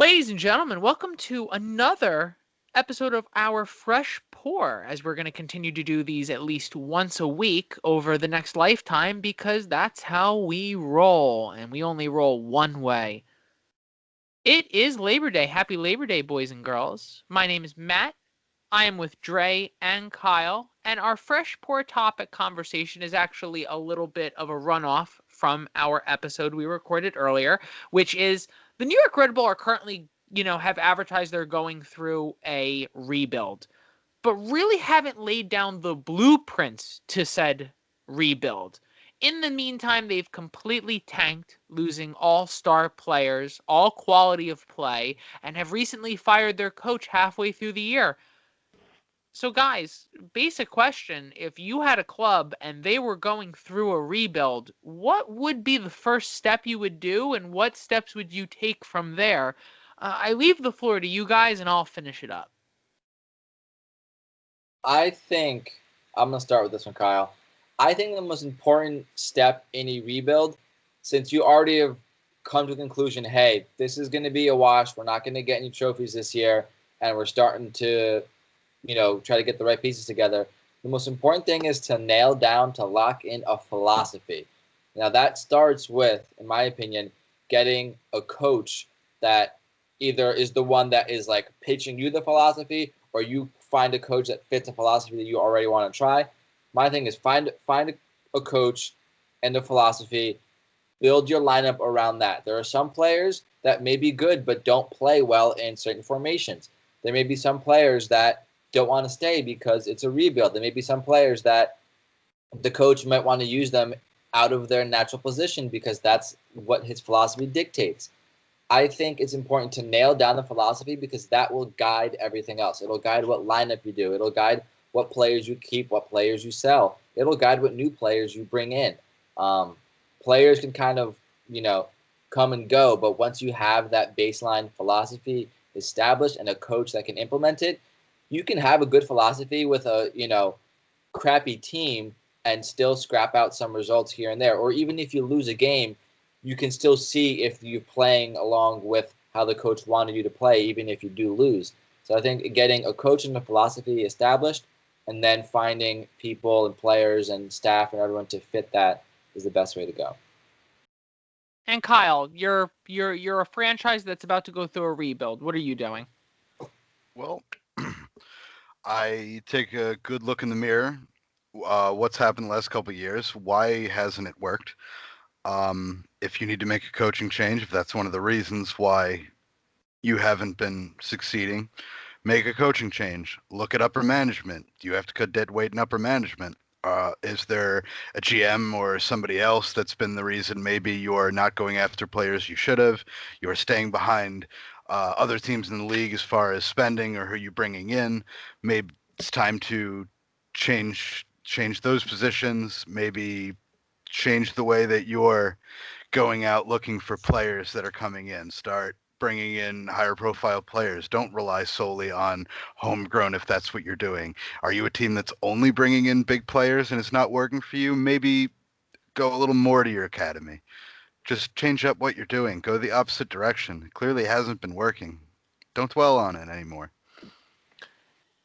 Ladies and gentlemen, welcome to another episode of our Fresh Pour, as we're going to continue to do these at least once a week over the next lifetime because that's how we roll, and we only roll one way. It is Labor Day. Happy Labor Day, boys and girls. My name is Matt. I am with Dre and Kyle, and our Fresh Pour topic conversation is actually a little bit of a runoff from our episode we recorded earlier, which is the New York Red Bull are currently, have advertised they're going through a rebuild, but really haven't laid down the blueprints to said rebuild. In the meantime, they've completely tanked, losing all-star players, all quality of play, and have recently fired their coach halfway through the year. So, guys, basic question. If you had a club and they were going through a rebuild, what would be the first step you would do, and what steps would you take from there? I leave the floor to you guys, and I'll finish it up. I think I'm going to start with this one, Kyle. I think the most important step in a rebuild, since you already have come to the conclusion, hey, this is going to be a wash. We're not going to get any trophies this year, and we're starting to, try to get the right pieces together. The most important thing is to nail down, to lock in a philosophy. Now, that starts with, in my opinion, getting a coach that either is the one that is like pitching you the philosophy, or you find a coach that fits a philosophy that you already want to try. My thing is find a coach and a philosophy, build your lineup around that. There are some players that may be good but don't play well in certain formations. There may be some players that don't want to stay because it's a rebuild. There may be some players that the coach might want to use them out of their natural position because that's what his philosophy dictates. I think it's important to nail down the philosophy because that will guide everything else. It'll guide what lineup you do. It'll guide what players you keep, what players you sell. It'll guide what new players you bring in. Players can kind of, come and go, but once you have that baseline philosophy established and a coach that can implement it, you can have a good philosophy with a, crappy team and still scrap out some results here and there. Or even if you lose a game, you can still see if you're playing along with how the coach wanted you to play, even if you do lose. So I think getting a coach and a philosophy established and then finding people and players and staff and everyone to fit that is the best way to go. And Kyle, you're a franchise that's about to go through a rebuild. What are you doing? Well, I take a good look in the mirror. What's happened the last couple of years? Why hasn't it worked? If you need to make a coaching change, if that's one of the reasons why you haven't been succeeding, make a coaching change. Look at upper management. Do you have to cut dead weight in upper management? Is there a GM or somebody else that's been the reason maybe you're not going after players you should have? You're staying behind other teams in the league as far as spending or who you're bringing in. Maybe it's time to change those positions. Maybe change the way that you're going out looking for players that are coming in. Start bringing in higher profile players. Don't rely solely on homegrown if that's what you're doing. Are you a team that's only bringing in big players and it's not working for you? Maybe go a little more to your academy. Just change up what you're doing. Go the opposite direction. It clearly hasn't been working. Don't dwell on it anymore.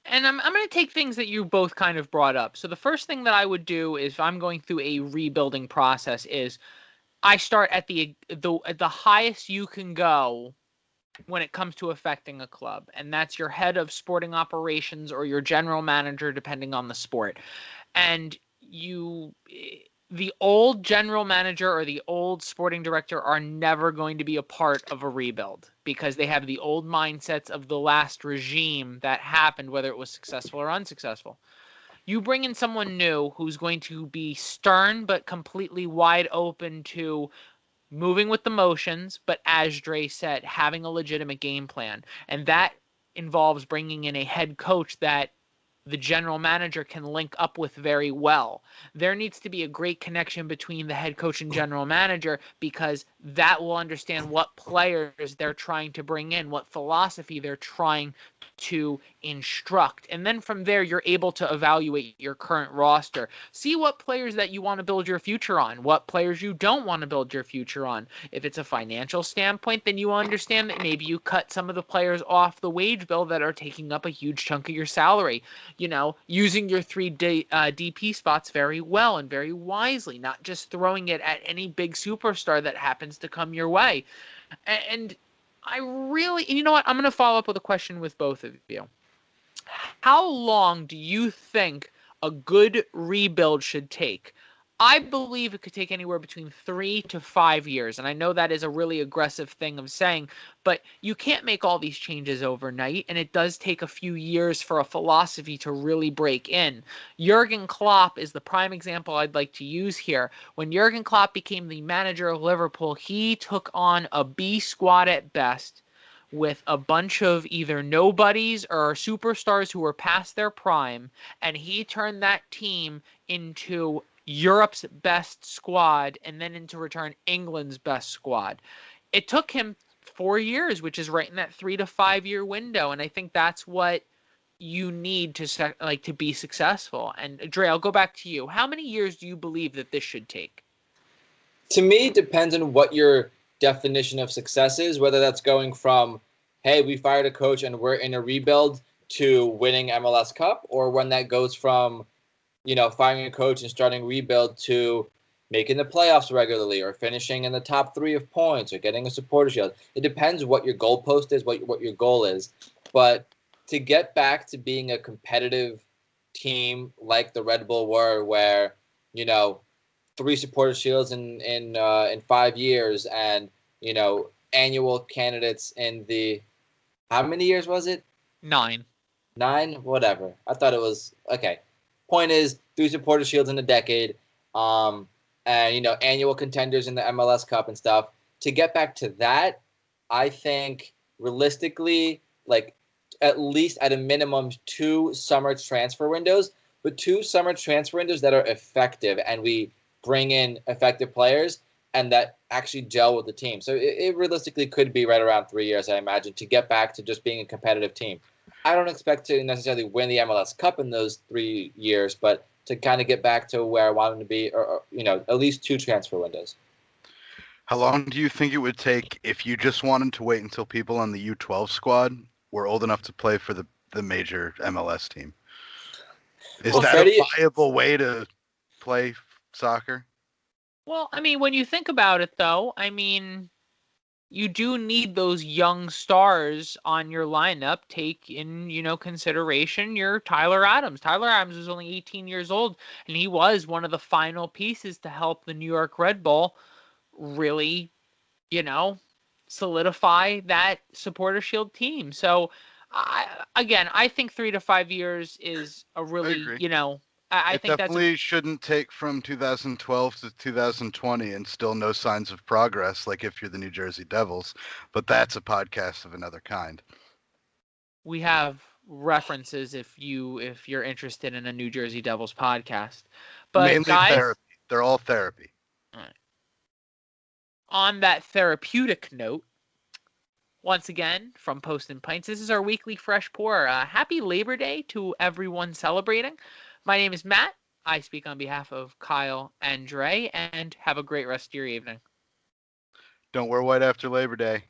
And I'm going to take things that you both kind of brought up. So the first thing that I would do is if I'm going through a rebuilding process is I start at the highest you can go when it comes to affecting a club, and that's your head of sporting operations or your general manager, depending on the sport. And the old general manager or the old sporting director are never going to be a part of a rebuild because they have the old mindsets of the last regime that happened, whether it was successful or unsuccessful. You bring in someone new who's going to be stern but completely wide open to moving with the motions, but as Dre said, having a legitimate game plan. And that involves bringing in a head coach that the general manager can link up with very well. There needs to be a great connection between the head coach and general manager, because that will understand what players they're trying to bring in, what philosophy they're trying to instruct. And then from there, you're able to evaluate your current roster. See what players that you want to build your future on, what players you don't want to build your future on. If it's a financial standpoint, then you understand that maybe you cut some of the players off the wage bill that are taking up a huge chunk of your salary. Using your three DP spots very well and very wisely, not just throwing it at any big superstar that happens to come your way. And you know what? I'm going to follow up with a question with both of you. How long do you think a good rebuild should take? I believe it could take anywhere between 3 to 5 years. And I know that is a really aggressive thing of saying, but you can't make all these changes overnight. And it does take a few years for a philosophy to really break in. Jurgen Klopp is the prime example I'd like to use here. When Jurgen Klopp became the manager of Liverpool, he took on a B squad at best, with a bunch of either nobodies or superstars who were past their prime, and he turned that team into Europe's best squad and then into return England's best squad. It took him 4 years, which is right in that 3 to 5 year window, and I think that's what you need to be successful. And Dre, I'll go back to you. How many years do you believe that this should take? To me, it depends on what your definition of success is, whether that's going from, hey, we fired a coach and we're in a rebuild, to winning MLS Cup, or when that goes from, firing a coach and starting rebuild to making the playoffs regularly, or finishing in the top 3 of points, or getting a supporter shield. It depends what your goalpost is, what your goal is. But to get back to being a competitive team like the Red Bull were, where, 3 supporter shields in 5 years, and annual candidates in the, how many years was it? 9. 9, whatever. I thought it was okay. Point is, 3 supporter shields in a decade, and annual contenders in the MLS Cup and stuff. To get back to that, I think realistically, like at least at a minimum 2 summer transfer windows, but 2 summer transfer windows that are effective, and we bring in effective players and that actually gel with the team. So it realistically could be right around 3 years, I imagine, to get back to just being a competitive team. I don't expect to necessarily win the MLS Cup in those 3 years, but to kind of get back to where I want them to be, or at least 2 transfer windows. How long do you think it would take if you just wanted to wait until people on the U12 squad were old enough to play for the major MLS team? Is that a viable way to play soccer? Well, I mean, when you think about it, though, you do need those young stars on your lineup. Take in, consideration your Tyler Adams. Tyler Adams is only 18 years old, and he was one of the final pieces to help the New York Red Bull really, solidify that supporter shield team. So, I think 3 to 5 years is a really, I it think that's definitely shouldn't take from 2012 to 2020 and still no signs of progress, like if you're the New Jersey Devils, but that's a podcast of another kind. We have references if you're interested in a New Jersey Devils podcast. But mainly guys, therapy. They're all therapy. On that therapeutic note, once again, from Post and Pints, this is our weekly Fresh Pour. Happy Labor Day to everyone celebrating. My name is Matt. I speak on behalf of Kyle and Dre, and have a great rest of your evening. Don't wear white after Labor Day.